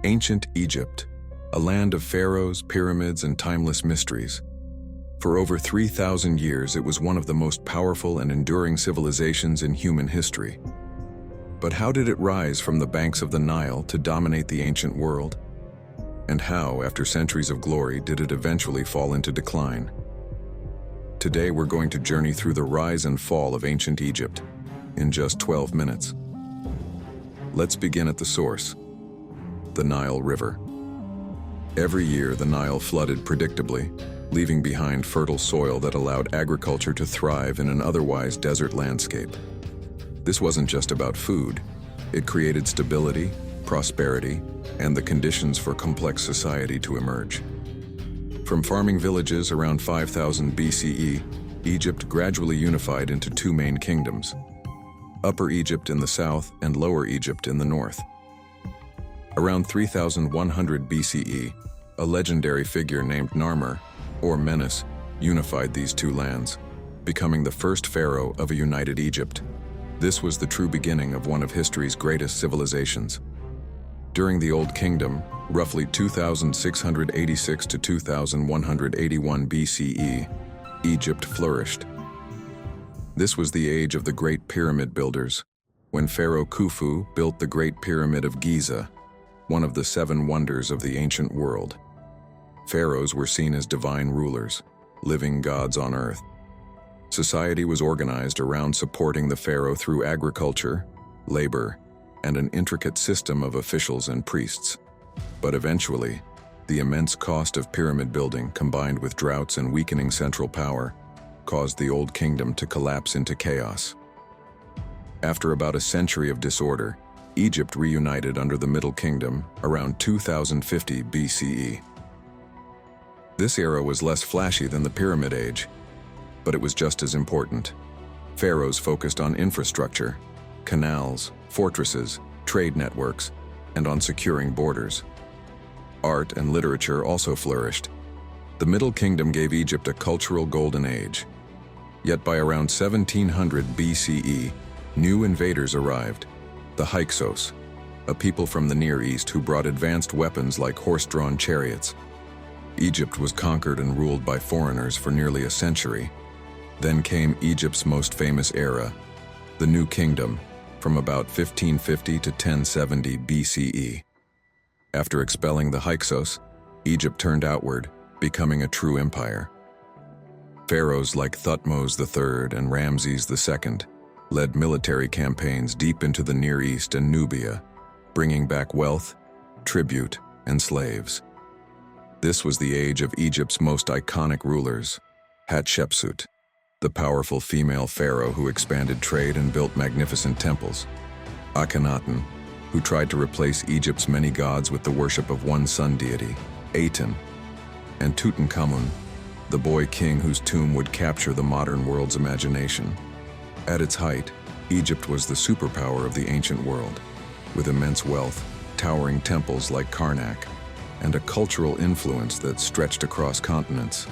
Ancient Egypt, a land of pharaohs, pyramids, and timeless mysteries. For over 3,000 years, it was one of the most powerful and enduring civilizations in human history. But how did it rise from the banks of the Nile to dominate the ancient world? And how, after centuries of glory, did it eventually fall into decline? Today, we're going to journey through the rise and fall of ancient Egypt in just 12 minutes. Let's begin at the source, the Nile River. Every year, the Nile flooded predictably, leaving behind fertile soil that allowed agriculture to thrive in an otherwise desert landscape. This wasn't just about food. It created stability, prosperity, and the conditions for complex society to emerge. From farming villages around 5000 BCE, Egypt gradually unified into two main kingdoms: Upper Egypt in the south and Lower Egypt in the north. Around 3100 BCE, a legendary figure named Narmer, or Menes, unified these two lands, becoming the first pharaoh of a united Egypt. This was the true beginning of one of history's greatest civilizations. During the Old Kingdom, roughly 2686 to 2181 BCE, Egypt flourished. This was the age of the Great Pyramid builders, when Pharaoh Khufu built the Great Pyramid of Giza, one of the seven wonders of the ancient world. Pharaohs were seen as divine rulers, living gods on earth. Society was organized around supporting the pharaoh through agriculture, labor, and an intricate system of officials and priests. But eventually, the immense cost of pyramid building, combined with droughts and weakening central power, caused the Old Kingdom to collapse into chaos. After about a century of disorder, Egypt reunited under the Middle Kingdom around 2050 BCE. This era was less flashy than the Pyramid Age, but it was just as important. Pharaohs focused on infrastructure, canals, fortresses, trade networks, and on securing borders. Art and literature also flourished. The Middle Kingdom gave Egypt a cultural golden age. Yet by around 1700 BCE, new invaders arrived, the Hyksos, a people from the Near East who brought advanced weapons like horse-drawn chariots. Egypt was conquered and ruled by foreigners for nearly a century. Then came Egypt's most famous era, the New Kingdom, from about 1550 to 1070 BCE. After expelling the Hyksos, Egypt turned outward, becoming a true empire. Pharaohs like Thutmose III and Ramses II led military campaigns deep into the Near East and Nubia, bringing back wealth, tribute, and slaves. This was the age of Egypt's most iconic rulers, Hatshepsut, the powerful female pharaoh who expanded trade and built magnificent temples; Akhenaten, who tried to replace Egypt's many gods with the worship of one sun deity, Aten; and Tutankhamun, the boy king whose tomb would capture the modern world's imagination. At its height, Egypt was the superpower of the ancient world, with immense wealth, towering temples like Karnak, and a cultural influence that stretched across continents.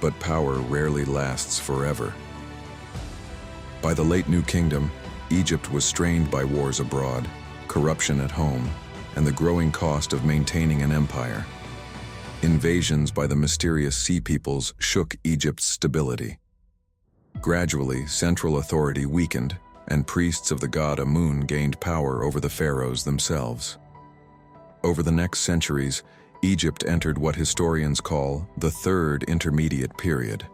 But power rarely lasts forever. By the late New Kingdom, Egypt was strained by wars abroad, corruption at home, and the growing cost of maintaining an empire. Invasions by the mysterious Sea Peoples shook Egypt's stability. Gradually, central authority weakened, and priests of the god Amun gained power over the pharaohs themselves. Over the next centuries, Egypt entered what historians call the Third Intermediate Period.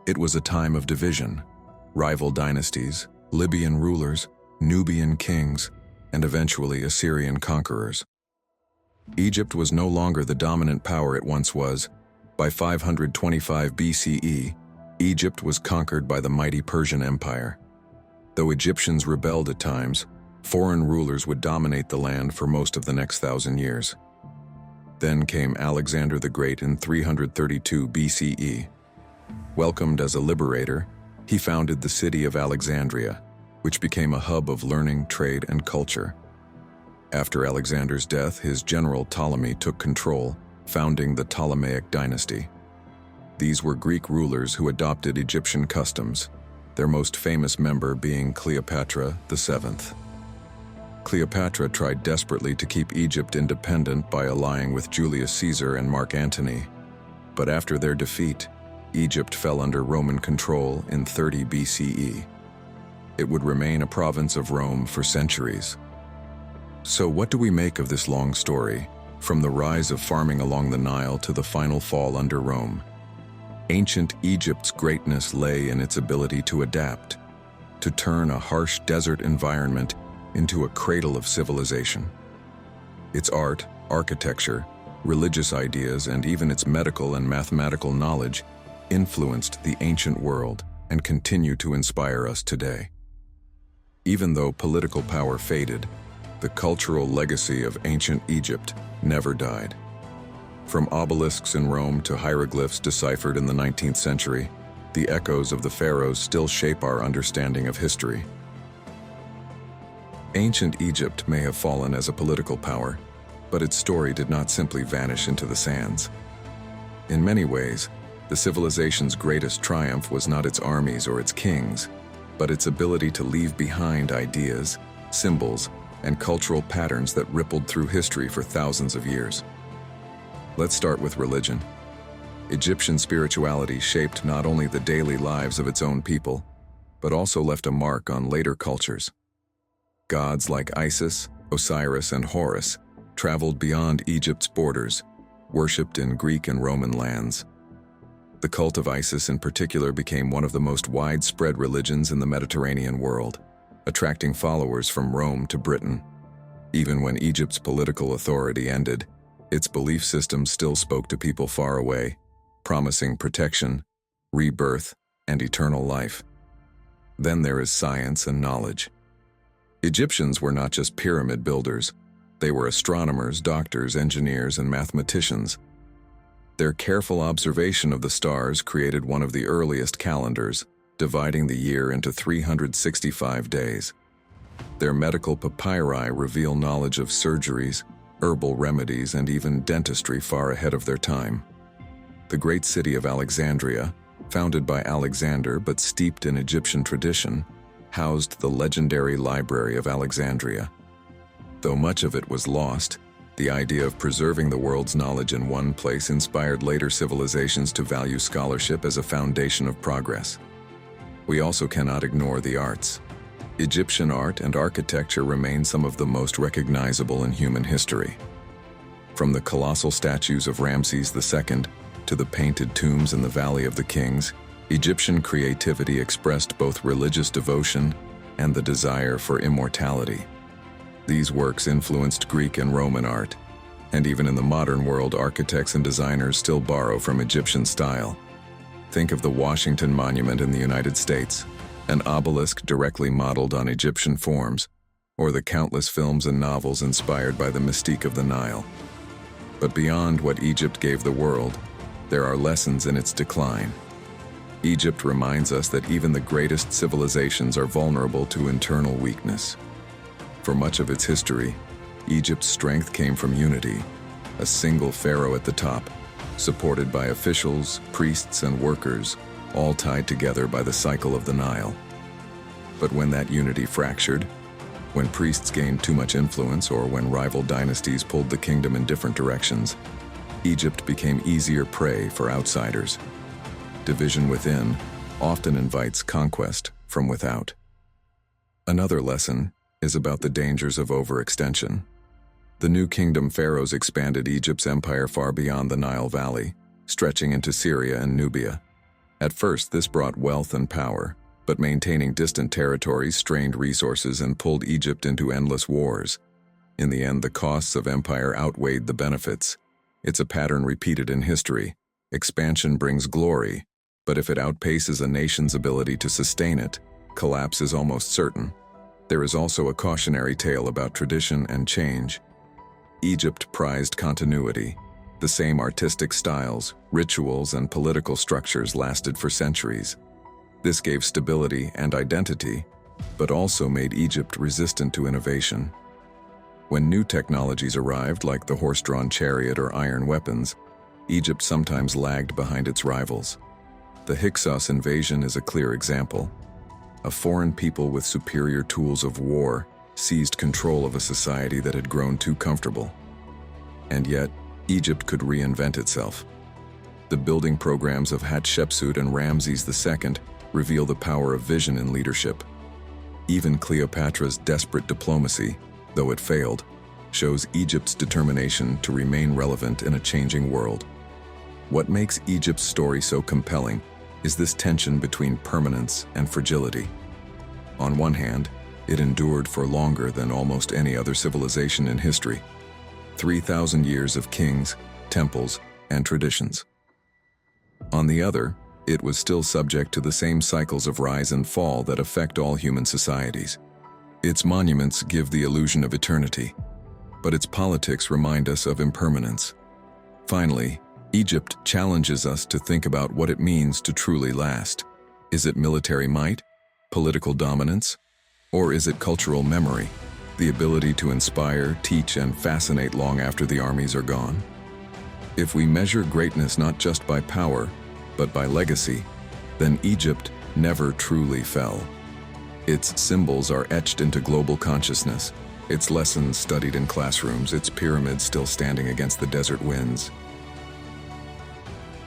It was a time of division: rival dynasties, Libyan rulers, Nubian kings, and eventually Assyrian conquerors. Egypt was no longer the dominant power it once was. By 525 BCE, Egypt was conquered by the mighty Persian Empire. Though Egyptians rebelled at times, foreign rulers would dominate the land for most of the next 1,000 years. Then came Alexander the Great in 332 BCE. Welcomed as a liberator, he founded the city of Alexandria, which became a hub of learning, trade, and culture. After Alexander's death, his general Ptolemy took control, founding the Ptolemaic dynasty. These were Greek rulers who adopted Egyptian customs, their most famous member being Cleopatra VII. Cleopatra tried desperately to keep Egypt independent by allying with Julius Caesar and Mark Antony. But after their defeat, Egypt fell under Roman control in 30 BCE. It would remain a province of Rome for centuries. So what do we make of this long story, from the rise of farming along the Nile to the final fall under Rome? Ancient Egypt's greatness lay in its ability to adapt, to turn a harsh desert environment into a cradle of civilization. Its art, architecture, religious ideas, and even its medical and mathematical knowledge influenced the ancient world and continue to inspire us today. Even though political power faded, the cultural legacy of ancient Egypt never died. From obelisks in Rome to hieroglyphs deciphered in the 19th century, the echoes of the pharaohs still shape our understanding of history. Ancient Egypt may have fallen as a political power, but its story did not simply vanish into the sands. In many ways, the civilization's greatest triumph was not its armies or its kings, but its ability to leave behind ideas, symbols, and cultural patterns that rippled through history for thousands of years. Let's start with religion. Egyptian spirituality shaped not only the daily lives of its own people, but also left a mark on later cultures. Gods like Isis, Osiris, and Horus traveled beyond Egypt's borders, worshipped in Greek and Roman lands. The cult of Isis in particular became one of the most widespread religions in the Mediterranean world, attracting followers from Rome to Britain. Even when Egypt's political authority ended, its belief system still spoke to people far away, promising protection, rebirth, and eternal life. Then there is science and knowledge. Egyptians were not just pyramid builders, they were astronomers, doctors, engineers, and mathematicians. Their careful observation of the stars created one of the earliest calendars, dividing the year into 365 days. Their medical papyri reveal knowledge of surgeries, herbal remedies, and even dentistry far ahead of their time. The great city of Alexandria, founded by Alexander but steeped in Egyptian tradition, housed the legendary Library of Alexandria. Though much of it was lost, the idea of preserving the world's knowledge in one place inspired later civilizations to value scholarship as a foundation of progress. We also cannot ignore the arts. Egyptian art and architecture remain some of the most recognizable in human history. From the colossal statues of Ramses II to the painted tombs in the Valley of the Kings, Egyptian creativity expressed both religious devotion and the desire for immortality. These works influenced Greek and Roman art, and even in the modern world, architects and designers still borrow from Egyptian style. Think of the Washington Monument in the United States, an obelisk directly modeled on Egyptian forms, or the countless films and novels inspired by the mystique of the Nile. But beyond what Egypt gave the world, there are lessons in its decline. Egypt reminds us that even the greatest civilizations are vulnerable to internal weakness. For much of its history, Egypt's strength came from unity, a single pharaoh at the top, supported by officials, priests, and workers, all tied together by the cycle of the Nile. But when that unity fractured, when priests gained too much influence or when rival dynasties pulled the kingdom in different directions, Egypt became easier prey for outsiders. Division within often invites conquest from without. Another lesson is about the dangers of overextension. The New Kingdom pharaohs expanded Egypt's empire far beyond the Nile Valley, stretching into Syria and Nubia. At first, this brought wealth and power, but maintaining distant territories strained resources and pulled Egypt into endless wars. In the end, the costs of empire outweighed the benefits. It's a pattern repeated in history. Expansion brings glory, but if it outpaces a nation's ability to sustain it, collapse is almost certain. There is also a cautionary tale about tradition and change. Egypt prized continuity. The same artistic styles, rituals, and political structures lasted for centuries. This gave stability and identity, but also made Egypt resistant to innovation. When new technologies arrived, like the horse-drawn chariot or iron weapons, Egypt sometimes lagged behind its rivals. The Hyksos invasion is a clear example. A foreign people with superior tools of war seized control of a society that had grown too comfortable. And yet, Egypt could reinvent itself. The building programs of Hatshepsut and Ramses II reveal the power of vision in leadership. Even Cleopatra's desperate diplomacy, though it failed, shows Egypt's determination to remain relevant in a changing world. What makes Egypt's story so compelling is this tension between permanence and fragility. On one hand, it endured for longer than almost any other civilization in history. 3,000 years of kings, temples, and traditions. On the other, it was still subject to the same cycles of rise and fall that affect all human societies. Its monuments give the illusion of eternity, but its politics remind us of impermanence. Finally, Egypt challenges us to think about what it means to truly last. Is it military might, political dominance, or is it cultural memory, the ability to inspire, teach, and fascinate long after the armies are gone? If we measure greatness not just by power, but by legacy, then Egypt never truly fell. Its symbols are etched into global consciousness, its lessons studied in classrooms, its pyramids still standing against the desert winds.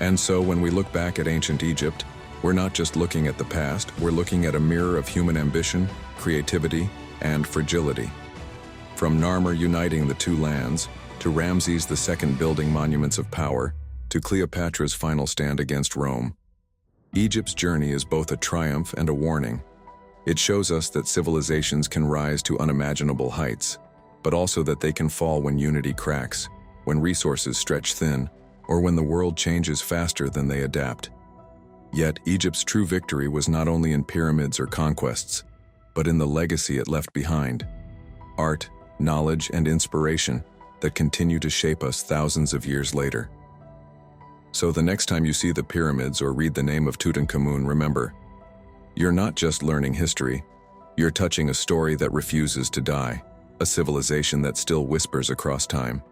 And so when we look back at ancient Egypt, we're not just looking at the past, we're looking at a mirror of human ambition, creativity, and fragility. From Narmer uniting the two lands, to Ramses II building monuments of power, to Cleopatra's final stand against Rome, Egypt's journey is both a triumph and a warning. It shows us that civilizations can rise to unimaginable heights, but also that they can fall when unity cracks, when resources stretch thin, or when the world changes faster than they adapt. Yet Egypt's true victory was not only in pyramids or conquests, but in the legacy it left behind: art, knowledge, and inspiration that continue to shape us thousands of years later. So the next time you see the pyramids or read the name of Tutankhamun, remember, you're not just learning history, you're touching a story that refuses to die, a civilization that still whispers across time.